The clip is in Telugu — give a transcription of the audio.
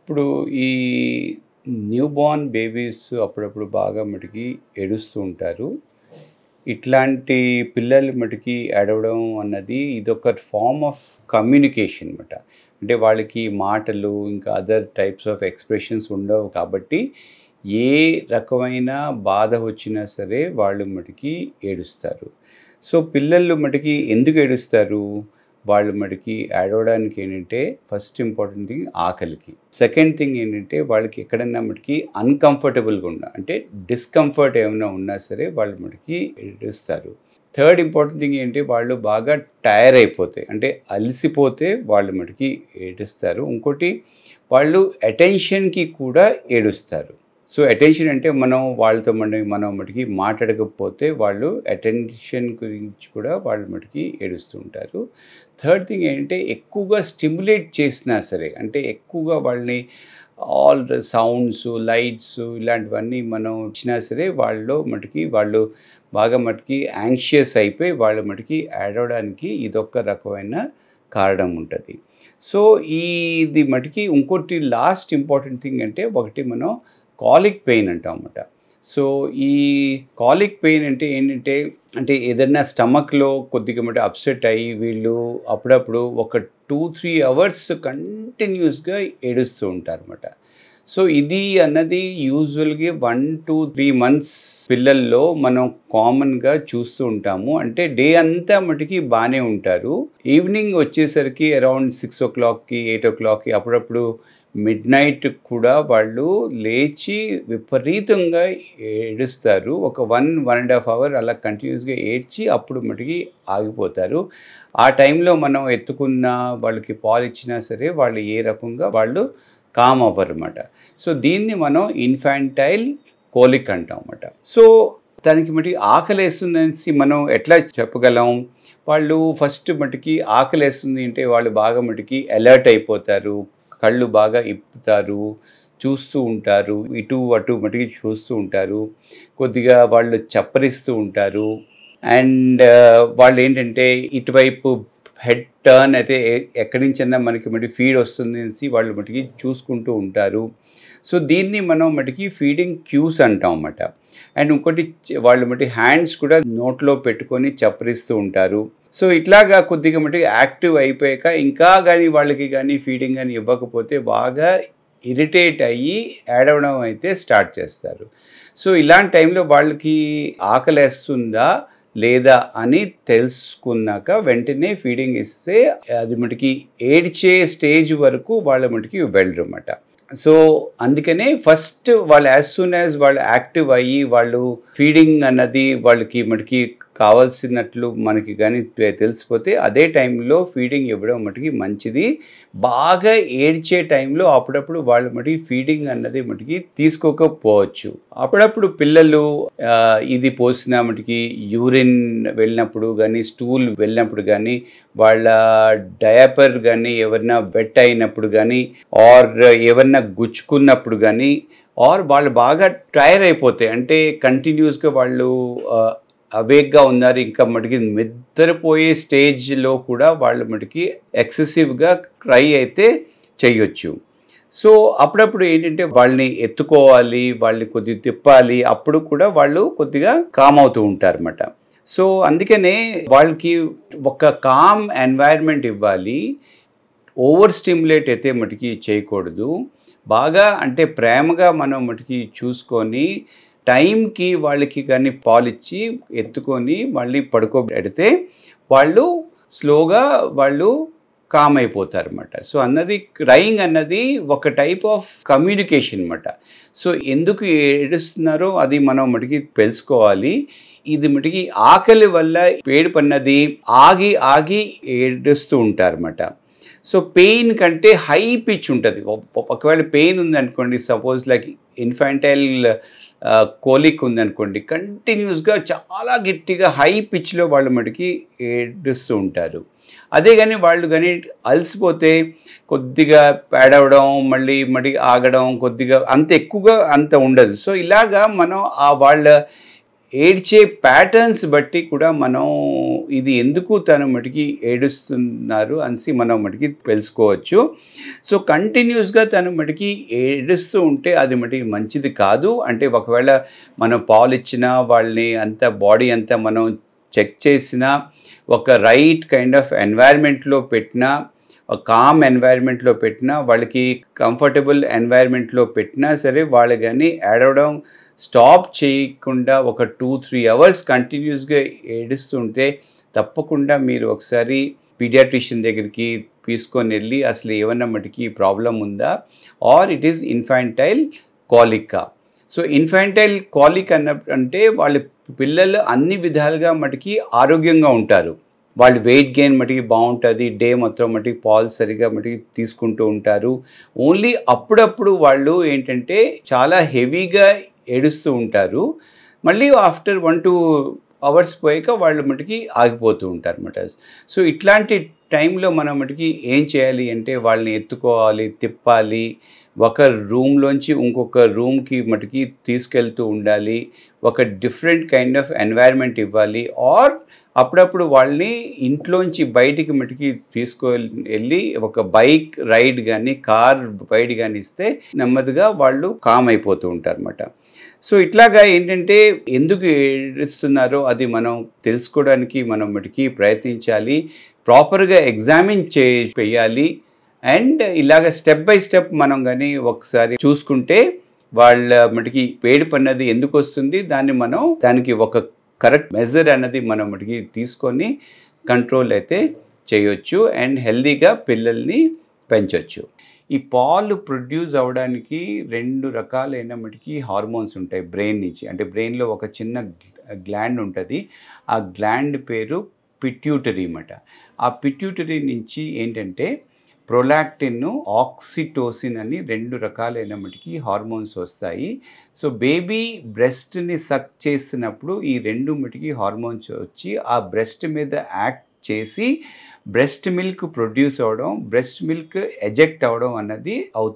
ఇప్పుడు ఈ న్యూ బోర్న్ బేబీస్ అప్పుడప్పుడు బాగా మటుకి ఏడుస్తూ ఉంటారు. ఇట్లాంటి పిల్లలు మటుకి ఏడవడం అన్నది ఇదొక ఫార్మ్ ఆఫ్ కమ్యూనికేషన్ అనమాట. అంటే వాళ్ళకి మాటలు ఇంకా అదర్ టైప్స్ ఆఫ్ ఎక్స్‌ప్రెషన్స్ ఉండవు కాబట్టి, ఏ రకమైన బాధ వచ్చినా సరే వాళ్ళు మటుకి ఏడుస్తారు. సో, పిల్లలు మటుకి ఎందుకు ఏడుస్తారు? వాళ్ళు మటుకి ఏడవడానికి ఏంటంటే ఫస్ట్ ఇంపార్టెంట్ థింగ్ ఆకలికి. సెకండ్ థింగ్ ఏంటంటే వాళ్ళకి ఎక్కడన్నా మటుకి అన్‌కంఫర్టబుల్‌గా అంటే డిస్కంఫర్ట్ ఏమైనా ఉన్నా సరే వాళ్ళు మటుకి ఏడుస్తారు. థర్డ్ ఇంపార్టెంట్ థింగ్ ఏంటి వాళ్ళు బాగా టైర్ అయిపోతే అంటే అలసిపోతే వాళ్ళు మటుకి ఏడుస్తారు. ఇంకోటి వాళ్ళు అటెన్షన్‌కి కూడా ఏడుస్తారు. సో, అటెన్షన్ అంటే మనం వాళ్ళతో మనం మటుకి మాట్లాడకపోతే వాళ్ళు అటెన్షన్ గురించి కూడా వాళ్ళు మటుకి ఏడుస్తూ ఉంటారు. థర్డ్ థింగ్ ఏంటంటే ఎక్కువగా స్టిమ్యులేట్ చేసినా సరే అంటే ఎక్కువగా వాళ్ళని ఆల్ సౌండ్స్, లైట్స్ ఇలాంటివన్నీ మనం ఇచ్చినా సరే వాళ్ళు బాగా మటుకి యాంగ్షియస్ అయిపోయి వాళ్ళ మటుకి ఏడవడానికి ఇదొక రకమైన కారణం ఉంటుంది. సో, ఇది మటుకి ఇంకోటి లాస్ట్ ఇంపార్టెంట్ థింగ్ అంటే ఒకటి మనం కాలిక్ పెయిన్ అంటామన్నమాట. సో, ఈ కాలిక్ పెయిన్ అంటే ఏంటంటే అంటే ఏదైనా స్టమక్‌లో కొద్దిగా అప్సెట్ అయ్యి వీళ్ళు అప్పుడప్పుడు ఒక 2-3 అవర్స్ కంటిన్యూస్‌గా ఏడుస్తూ ఉంటారన్నమాట. సో, ఇది అన్నది యూజువల్‌గా 1-3 మంత్స్ పిల్లల్లో మనం కామన్‌గా చూస్తూ ఉంటాము. అంటే డే అంతా మటుకి బాగానే ఉంటారు. ఈవినింగ్ వచ్చేసరికి అరౌండ్ 6:00కి 8:00కి అప్పుడప్పుడు మిడ్‌నైట్ కూడా వాళ్ళు లేచి విపరీతంగా ఏడుస్తారు. ఒక 1-1.5 అవర్ అలా కంటిన్యూస్‌గా ఏడ్చి అప్పుడు మటుకి ఆగిపోతారు. ఆ టైంలో మనం ఎత్తుకున్నా వాళ్ళకి పాలిచ్చినా సరే వాళ్ళు ఏ రకంగా వాళ్ళు కామ్ అవ్వరన్నమాట. సో, దీన్ని మనం ఇన్ఫాంటైల్ కోలిక్ అంటామన్నమాట. సో, దానికి మటుకి ఆకలేస్తుందనేసి మనం ఎట్లా చెప్పగలం? వాళ్ళు ఫస్ట్ మటుకి ఆకలేస్తుంది అంటే వాళ్ళు బాగా మటుకి అలర్ట్ అయిపోతారు. కళ్ళు బాగా ఇప్పుతారు, చూస్తూ ఉంటారు, ఇటు అటు మటుకి చూస్తూ ఉంటారు, కొద్దిగా వాళ్ళు చప్పరిస్తూ ఉంటారు. అండ్ వాళ్ళు ఏంటంటే ఇటువైపు హెడ్ టర్న్ అయితే ఎక్కడి నుంచైనా మనకి ఫీడ్ వస్తుంది అనేసి వాళ్ళు మటుకి చూసుకుంటూ ఉంటారు. సో, దీన్ని మనం మటుకి ఫీడింగ్ క్యూస్ అంటాం అన్నమాట. అండ్ ఇంకోటి వాళ్ళు హ్యాండ్స్ కూడా నోట్లో పెట్టుకొని చప్పరిస్తూ ఉంటారు. సో, ఇట్లాగా కొద్దిగా యాక్టివ్ అయిపోయాక ఇంకా కానీ వాళ్ళకి కానీ ఫీడింగ్ కానీ ఇవ్వకపోతే బాగా ఇరిటేట్ అయ్యి ఏడవడం అయితే స్టార్ట్ చేస్తారు. సో, ఇలాంటి టైంలో వాళ్ళకి ఆకలేస్తుందా లేదా అని తెలుసుకున్నాక వెంటనే ఫీడింగ్ ఇస్తే అది ఏడ్చే స్టేజ్ వరకు వాళ్ళ వెళ్ళరన్నమాట. సో, అందుకనే ఫస్ట్ వాళ్ళు యాజ్ సూన్ యాజ్ వాళ్ళు యాక్టివ్ అయ్యి వాళ్ళు ఫీడింగ్ అన్నది వాళ్ళకి కావాల్సినట్లు మనకి కానీ తెలిసిపోతే అదే టైంలో ఫీడింగ్ ఇవ్వడం మంచిది. బాగా ఏడ్చే టైంలో అప్పుడప్పుడు వాళ్ళు ఫీడింగ్ అన్నది తీసుకోకపోవచ్చు. అప్పుడప్పుడు పిల్లలు ఇది పోసిన యూరిన్ వెళ్ళినప్పుడు కానీ స్టూల్ వెళ్ళినప్పుడు కానీ వాళ్ళ డయాపర్ కానీ ఎవరైనా వెట్ అయినప్పుడు కానీ ఆర్ ఎవరైనా గుచ్చుకున్నప్పుడు కానీ ఆర్ వాళ్ళు బాగా టైర్ అయిపోతాయి అంటే కంటిన్యూస్గా వాళ్ళు అవేక్గా ఉన్నారు ఇంకా నిద్రపోయే స్టేజ్లో కూడా వాళ్ళు ఎక్సెసివ్గా క్రై అయితే చేయొచ్చు. సో, అప్పుడప్పుడు ఏంటంటే వాళ్ళని ఎత్తుకోవాలి, వాళ్ళని కొద్దిగా తిప్పాలి, అప్పుడు కూడా వాళ్ళు కొద్దిగా కామ్ అవుతూ ఉంటారన్నమాట. సో, అందుకనే వాళ్ళకి ఒక కామ్ ఎన్వైర్న్మెంట్ ఇవ్వాలి. ఓవర్ స్టిమ్యులేట్ అయితే చేయకూడదు. బాగా అంటే ప్రేమగా మనం చూసుకొని టైంకి వాళ్ళకి కానీ పాలిచ్చి ఎత్తుకొని మళ్ళీ పడుకోబెడితే వాళ్ళు స్లోగా వాళ్ళు కామ్ అయిపోతారన్నమాట. సో, క్రైయింగ్ అన్నది ఒక టైప్ ఆఫ్ కమ్యూనికేషన్ అన్నమాట. సో, ఎందుకు ఏడుస్తున్నారో అది మనం తెలుసుకోవాలి. ఇది ఆకలి వల్ల ఏడుపన్నది ఆగి ఆగి ఏడుస్తూ ఉంటారన్నమాట. సో, పెయిన్ కంటే హై పిచ్ ఉంటుంది. ఒకవేళ పెయిన్ ఉందనుకోండి, సపోజ్ లైక్ ఇన్ఫాంటైల్ కోలిక్ ఉందనుకోండి, కంటిన్యూస్గా చాలా గట్టిగా హై పిచ్లో వాళ్ళు ఏడుస్తూ ఉంటారు. అదే కానీ వాళ్ళు కానీ అలసిపోతే కొద్దిగా ఏడవడం మళ్ళీ ఆగడం కొద్దిగా అంత ఎక్కువగా అంత ఉండదు. సో, ఇలాగా మనం వాళ్ళ ఏడ్చే ప్యాటర్న్స్ బట్టి కూడా మనం ఇది ఎందుకు తను మటుకి ఏడుస్తున్నారు అనేసి మనం మటుకి తెలుసుకోవచ్చు. సో కంటిన్యూస్గా తను మటుకి ఏడుస్తూ ఉంటే అది మటుకి మంచిది కాదు. అంటే ఒకవేళ మనం పాలు ఇచ్చినా వాళ్ళని అంతా బాడీ అంతా మనం చెక్ చేసినా, ఒక రైట్ కైండ్ ఆఫ్ ఎన్వైర్న్మెంట్లో పెట్టినా, ఒక కామ్ ఎన్వైర్న్మెంట్లో పెట్టినా, వాళ్ళకి కంఫర్టబుల్ ఎన్వైర్న్మెంట్లో పెట్టినా సరే వాళ్ళు కానీ ఏడవడం స్టాప్ చేయకుండా ఒక 2-3 అవర్స్ కంటిన్యూస్గా ఏడుస్తుంటే తప్పకుండా మీరు ఒకసారి పీడియాట్రిషియన్ దగ్గరికి తీసుకొని వెళ్ళి అసలు ఏమన్నా మటుకి ప్రాబ్లం ఉందా, ఆర్ ఇట్ ఈస్ ఇన్ఫాంటైల్ కాలికా. సో ఇన్ఫాంటైల్ కాలిక్ అంటే వాళ్ళ పిల్లలు అన్ని విధాలుగా మటుకి ఆరోగ్యంగా ఉంటారు. వాళ్ళు వెయిట్ గెయిన్ మటుకి బాగుంటుంది, డే మొత్తం మటుకి పాలు సరిగా మటుకి తీసుకుంటూ ఉంటారు. ఓన్లీ అప్పుడప్పుడు వాళ్ళు ఏంటంటే చాలా హెవీగా ఏడుస్తూ ఉంటారు. మళ్ళీ ఆఫ్టర్ 1-2 అవర్స్ పోయాక వాళ్ళు మటుకి ఆగిపోతూ ఉంటారు అన్నమాట. సో ఇట్లాంటి టైంలో మనం మటుకి ఏం చేయాలి అంటే వాళ్ళని ఎత్తుకోవాలి, తిప్పాలి, ఒక రూమ్లోంచి ఇంకొక రూమ్కి మటుకి తీసుకెళ్తూ ఉండాలి, ఒక డిఫరెంట్ కైండ్ ఆఫ్ ఎన్వైర్న్మెంట్ ఇవ్వాలి, ఆర్ అప్పుడప్పుడు వాళ్ళని ఇంట్లోంచి బయటికి మటుకి వెళ్ళి ఒక బైక్ రైడ్ కానీ కార్ రైడ్ కానీ ఇస్తే నెమ్మదిగా వాళ్ళు కామ్ అయిపోతూ ఉంటారు అన్నమాట. సో ఇట్లాగా ఏంటంటే ఎందుకు ఏడుస్తున్నారో అది మనం తెలుసుకోవడానికి మనం మటుకి ప్రయత్నించాలి, ప్రాపర్గా ఎగ్జామిన్ చేయాలి. అండ్ ఇలాగ స్టెప్ బై స్టెప్ మనం కానీ ఒకసారి చూసుకుంటే వాళ్ళ మటుకి ఏడుపు అన్నది ఎందుకు వస్తుంది, దానికి ఒక కరెక్ట్ మెజర్ అన్నది మనం మటుకి తీసుకొని కంట్రోల్ అయితే చేయొచ్చు అండ్ హెల్దీగా పిల్లల్ని పెంచవచ్చు. ఈ పాలు ప్రొడ్యూస్ అవ్వడానికి 2 రకాలైన మటుకి హార్మోన్స్ ఉంటాయి బ్రెయిన్ నుంచి. అంటే బ్రెయిన్లో ఒక చిన్న గ్లాండ్ ఉంటుంది, ఆ గ్లాండ్ పేరు పిట్యూటరీ అన్నమాట. ఆ పిట్యూటరీ నుంచి ఏంటంటే ప్రొలాక్టిన్, ఆక్సిటోసిన్ అని 2 రకాలైన మటుకి హార్మోన్స్ వస్తాయి. సో బేబీ బ్రెస్ట్ని సక్ చేసినప్పుడు ఈ 2 మటుకి హార్మోన్స్ వచ్చి ఆ బ్రెస్ట్ మీద యాక్ట్ చేసి బ్రెస్ట్ మిల్క్ ప్రొడ్యూస్ అవ్వడం, బ్రెస్ట్ మిల్క్ ఎజెక్ట్ అవ్వడం అన్నది అవుతుంది.